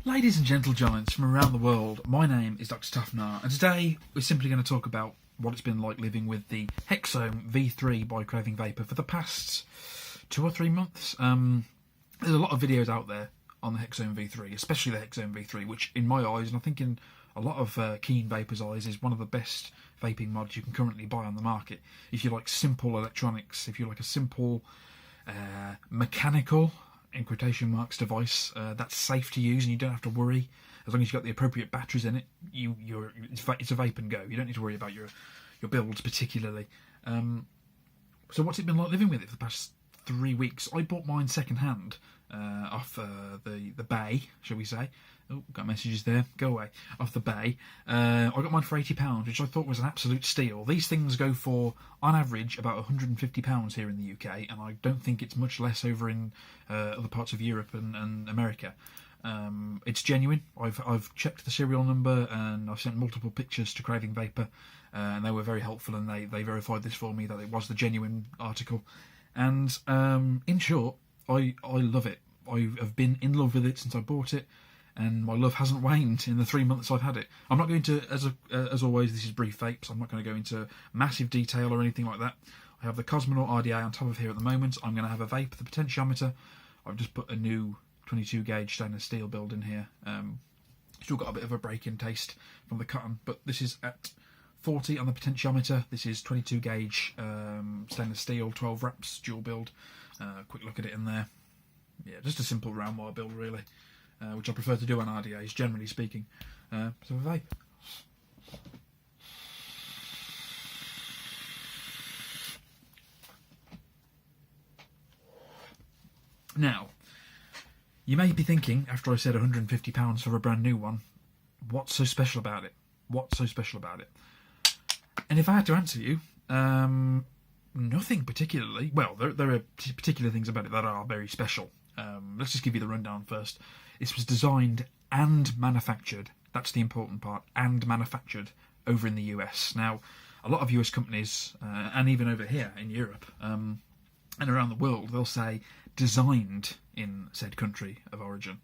Ladies and gentle giants from around the world, my name is Dr. Tuffnar, and today we're simply going to talk about what it's been like living with the HexOhm V3 by Craving Vapor for the past 2 or 3 months. There's a lot of videos out there on the HexOhm V3, especially the HexOhm V3, which in my eyes, and I think in a lot of keen vapors' eyes, is one of the best vaping mods you can currently buy on the market. If you like simple electronics, if you like a simple mechanical, in quotation marks, device that's safe to use and you don't have to worry, as long as you've got the appropriate batteries in it, it's a vape and go. You don't need to worry about your builds particularly. So what's it been like living with it for the past 3 weeks? I bought mine second hand off the bay, shall we say. Oh, got messages there. Go away. Off the bay. I got mine for £80, which I thought was an absolute steal. These things go for, on average, about £150 here in the UK, and I don't think it's much less over in other parts of Europe and America. It's genuine. I've checked the serial number, and I've sent multiple pictures to Craving Vapor, and they were very helpful, and they verified this for me, that it was the genuine article. And in short, I love it. I have been in love with it since I bought it, and my love hasn't waned in the 3 months I've had it. I'm not going to, as always, this is brief vapes. I'm not going to go into massive detail or anything like that. I have the Cosmonaut RDA on top of here at the moment. I'm going to have a vape, the potentiometer. I've just put a new 22 gauge stainless steel build in here. Still got a bit of a break in taste from the cotton, but this is at 40 on the potentiometer. This is 22 gauge stainless steel, 12 wraps, dual build. Quick look at it in there. Yeah, just a simple round wire build really, which I prefer to do on RDAs, generally speaking. So a vape. Now, you may be thinking, after I said £150 for a brand new one, what's so special about it? What's so special about it? And if I had to answer you, nothing particularly. Well, there are particular things about it that are very special. Let's just give you the rundown first. This was designed and manufactured, that's the important part, and manufactured over in the US. Now, a lot of US companies, and even over here in Europe, and around the world, they'll say designed in said country of origin.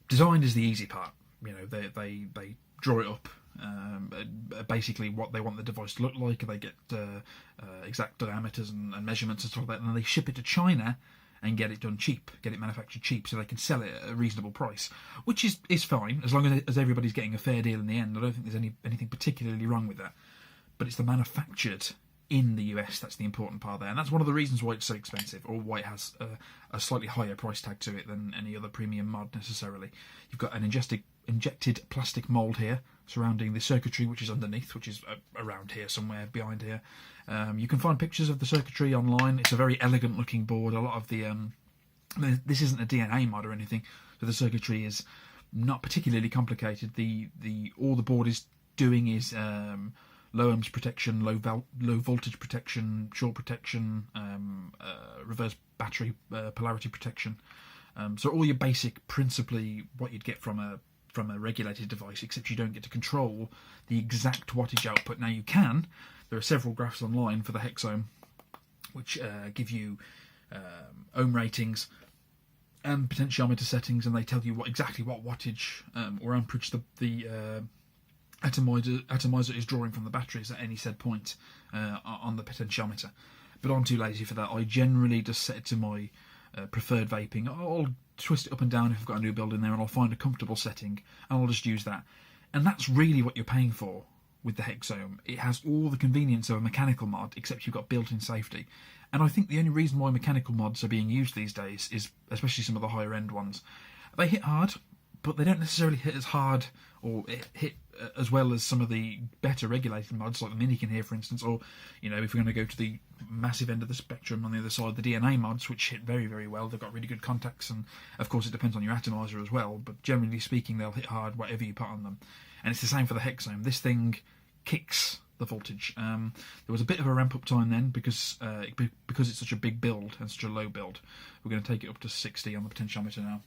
Designed is the easy part. You know, they draw it up, basically what they want the device to look like, and they get exact diameters and measurements and stuff like that, and then they ship it to China and get it done cheap, get it manufactured cheap, so they can sell it at a reasonable price, which is fine, as long as everybody's getting a fair deal in the end. I don't think there's anything particularly wrong with that. But it's the manufactured in the US that's the important part there, and that's one of the reasons why it's so expensive, or why it has a slightly higher price tag to it than any other premium mod necessarily. You've got an injected plastic mould here surrounding the circuitry, which is underneath, which is around here somewhere, behind here. You can find pictures of the circuitry online. It's a very elegant looking board. A lot of the this isn't a DNA mod or anything, so the circuitry is not particularly complicated. All the board is doing is low ohms protection, low voltage protection, short protection, reverse battery polarity protection. So all your basic, principally what you'd get from a regulated device, except you don't get to control the exact wattage output. Now you can. There are several graphs online for the HexOhm, which give you ohm ratings and potentiometer settings, and they tell you exactly what wattage or amperage the atomizer is drawing from the batteries at any said point on the potentiometer. But I'm too lazy for that. I generally just set it to my preferred vaping. I'll twist it up and down if I've got a new build in there, and I'll find a comfortable setting and I'll just use that. And that's really what you're paying for with the HexOhm. It has all the convenience of a mechanical mod, except you've got built-in safety. And I think the only reason why mechanical mods are being used these days is, especially some of the higher end ones, they hit hard, but they don't necessarily hit as hard or hit as well as some of the better regulated mods, like the Minikin here, for instance, or, you know, if we're going to go to the massive end of the spectrum on the other side, the DNA mods, which hit very, very well. They've got really good contacts, and of course it depends on your atomizer as well, but generally speaking, they'll hit hard whatever you put on them. And it's the same for the HexOhm. This thing kicks the voltage. There was a bit of a ramp up time then because it's such a big build and such a low build. We're going to take it up to 60 on the potentiometer now.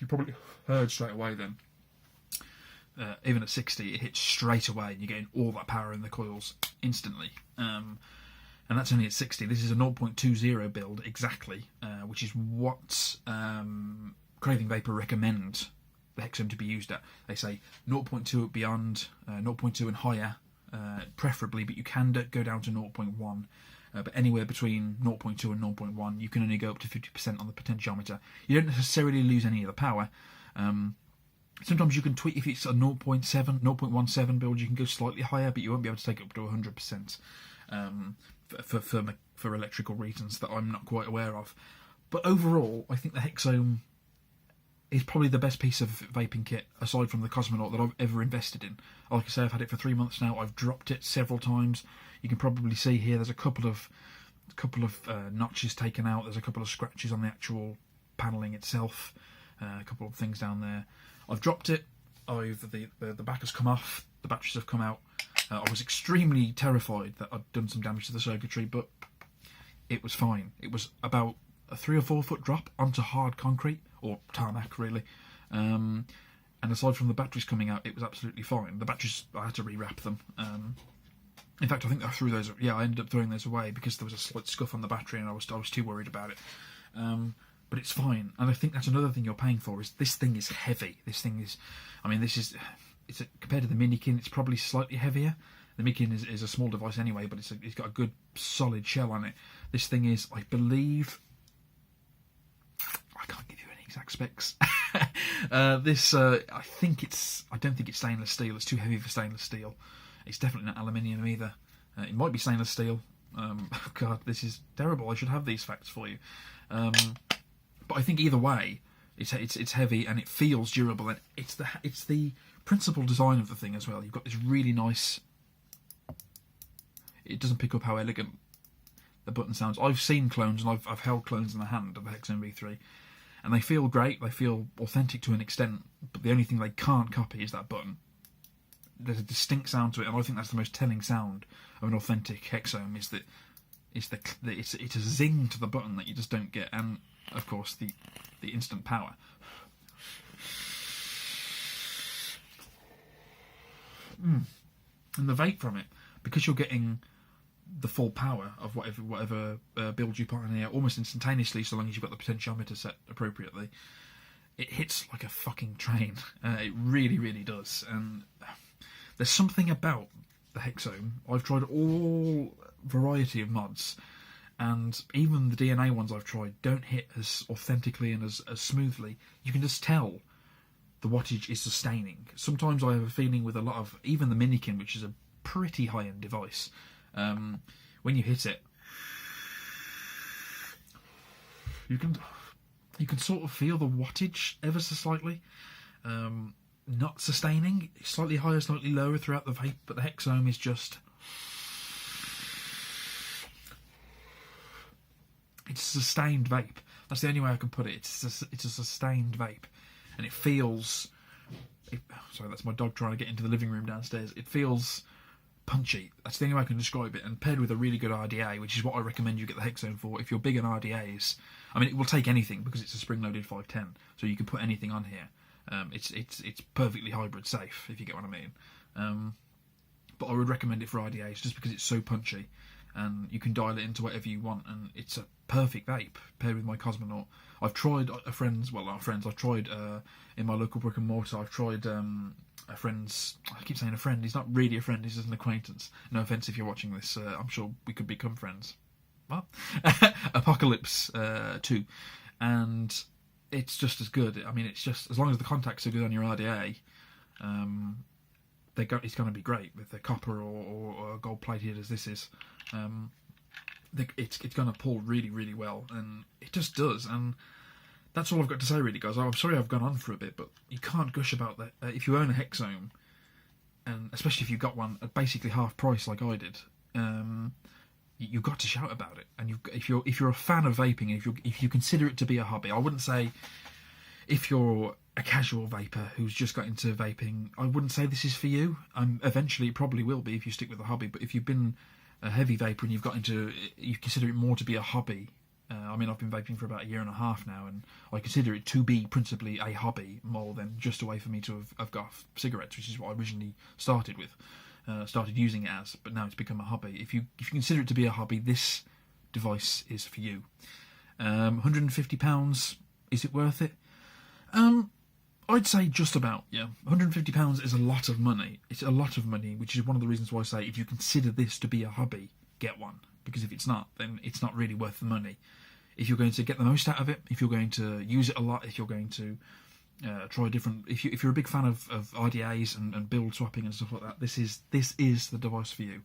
You probably heard straight away then. Even at 60, it hits straight away, and you're getting all that power in the coils instantly. and that's only at 60. This is a 0.20 build exactly, which is what Craving Vapor recommend the HexOhm to be used at. They say 0.2 beyond, 0.2 and higher, preferably, but you can go down to 0.1. But anywhere between 0.2 and 0.1, you can only go up to 50% on the potentiometer. You don't necessarily lose any of the power. Sometimes you can tweak, if it's a 0.17 build, you can go slightly higher, but you won't be able to take it up to 100% for electrical reasons that I'm not quite aware of. But overall, I think the HexOhm is probably the best piece of vaping kit, aside from the Cosmonaut, that I've ever invested in. Like I say, I've had it for 3 months now. I've dropped it several times. You can probably see here there's a couple of notches taken out. There's a couple of scratches on the actual panelling itself. A couple of things down there. I've dropped it. The back has come off. The batteries have come out. I was extremely terrified that I'd done some damage to the circuitry, but it was fine. It was about a 3 or 4 foot drop onto hard concrete, or tarmac really. And aside from the batteries coming out, it was absolutely fine. The batteries, I had to rewrap them. In fact, I think I threw those. Yeah, I ended up throwing those away because there was a slight scuff on the battery, and I was too worried about it. But it's fine, and I think that's another thing you're paying for. Is this thing is heavy? This thing is, I mean, compared to the Minikin, it's probably slightly heavier. The Minikin is a small device anyway, but it's got a good solid shell on it. This thing is, I believe, I can't give you any exact specs. I don't think it's stainless steel. It's too heavy for stainless steel. It's definitely not aluminium either. It might be stainless steel. God, this is terrible. I should have these facts for you. But I think either way, it's heavy and it feels durable, and it's the principal design of the thing as well. You've got this really nice. It doesn't pick up how elegant the button sounds. I've seen clones, and I've held clones in the hand of the HexOhm V3, and they feel great. They feel authentic to an extent, but the only thing they can't copy is that button. There's a distinct sound to it, and I think that's the most telling sound of an authentic HexOhm. Is that it's a zing to the button that you just don't get, and of course the instant power. And the vape from it, because you're getting the full power of whatever build you put in here almost instantaneously, so long as you've got the potentiometer set appropriately. It hits like a fucking train. It really, really does. And there's something about the HexOhm. I've tried all variety of mods, and even the DNA ones I've tried don't hit as authentically and as smoothly. You can just tell the wattage is sustaining. Sometimes I have a feeling with a lot of, even the Minikin, which is a pretty high-end device, when you hit it, you can sort of feel the wattage ever so slightly. Not sustaining, slightly higher, slightly lower throughout the vape, but the HexOhm is just... It's a sustained vape. That's the only way I can put it. It's a sustained vape. And it feels... sorry, that's my dog trying to get into the living room downstairs. It feels punchy. That's the only way I can describe it. And paired with a really good RDA, which is what I recommend you get the HexOhm for. If you're big on RDAs... I mean, it will take anything because it's a spring-loaded 510. So you can put anything on here. It's perfectly hybrid safe, if you get what I mean. But I would recommend it for RDAs just because it's so punchy, and you can dial it into whatever you want, and it's a perfect vape paired with my Cosmonaut. I've tried I've tried in my local brick and mortar. I've tried a friend's. I keep saying a friend. He's not really a friend. He's just an acquaintance. No offence if you're watching this. I'm sure we could become friends. Well, Apocalypse 2, and it's just as good. I mean, it's just as long as the contacts are good on your RDA, it's going to be great with the copper or gold plated as this is. It's going to pull really, really well, and it just does. And that's all I've got to say, really, guys. I'm sorry I've gone on for a bit, but you can't gush about that. If you own a HexOhm, and especially if you got one at basically half price like I did, you've got to shout about it. And if you're a fan of vaping, if you consider it to be a hobby, I wouldn't say if you're a casual vapor who's just got into vaping, I wouldn't say this is for you. Eventually, it probably will be if you stick with the hobby. But if you've been a heavy vapor and you consider it more to be a hobby. I mean, I've been vaping for about 1.5 years now, and I consider it to be principally a hobby more than just a way for me to have got cigarettes, which is what I originally started with. started using it as, but now it's become a hobby. If you consider it to be a hobby, this device is for you. £150, is it worth it? I'd say just about, yeah. £150 is a lot of money. It's a lot of money, which is one of the reasons why I say if you consider this to be a hobby, get one. Because if it's not, then it's not really worth the money. If you're going to get the most out of it, if you're going to use it a lot, if you're going to try different... If you're a big fan of IDAs and build swapping and stuff like that, this is the device for you.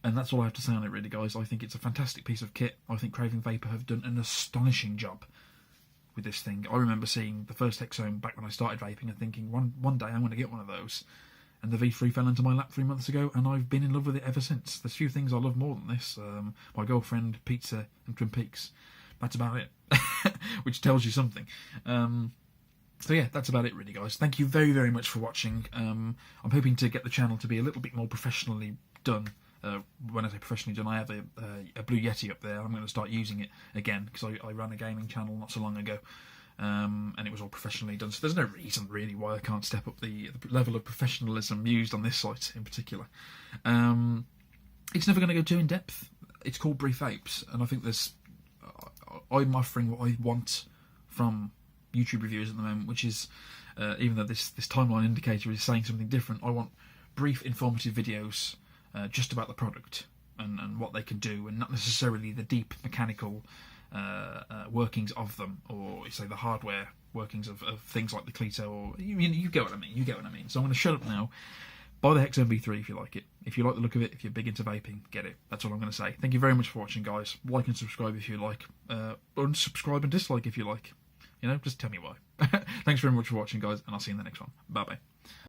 And that's all I have to say on it, really, guys. I think it's a fantastic piece of kit. I think Craving Vapor have done an astonishing job with this thing. I remember seeing the first HexOhm back when I started vaping and thinking, one day I'm going to get one of those. And the V3 fell into my lap 3 months ago, and I've been in love with it ever since. There's few things I love more than this. My girlfriend, pizza, and Twin Peaks. That's about it. Which tells you something. So yeah, that's about it really, guys. Thank you very, very much for watching. I'm hoping to get the channel to be a little bit more professionally done. When I say professionally done, I have a Blue Yeti up there. I'm going to start using it again because I ran a gaming channel not so long ago, and it was all professionally done. So there's no reason really why I can't step up the level of professionalism used on this site in particular. It's never going to go too in depth. It's called Brief Apes, and I think I'm offering what I want from YouTube reviewers at the moment, which is even though this timeline indicator is saying something different, I want brief, informative videos. Just about the product and what they can do, and not necessarily the deep mechanical workings of them, or say the hardware workings of things like the Cleto, or you get what I mean. You get what I mean. So I'm going to shut up now. Buy the HexOhm V3 if you like it. If you like the look of it, if you're big into vaping, get it. That's all I'm going to say. Thank you very much for watching, guys. Like and subscribe if you like. Unsubscribe and dislike if you like. Just tell me why. Thanks very much for watching, guys, and I'll see you in the next one. Bye bye.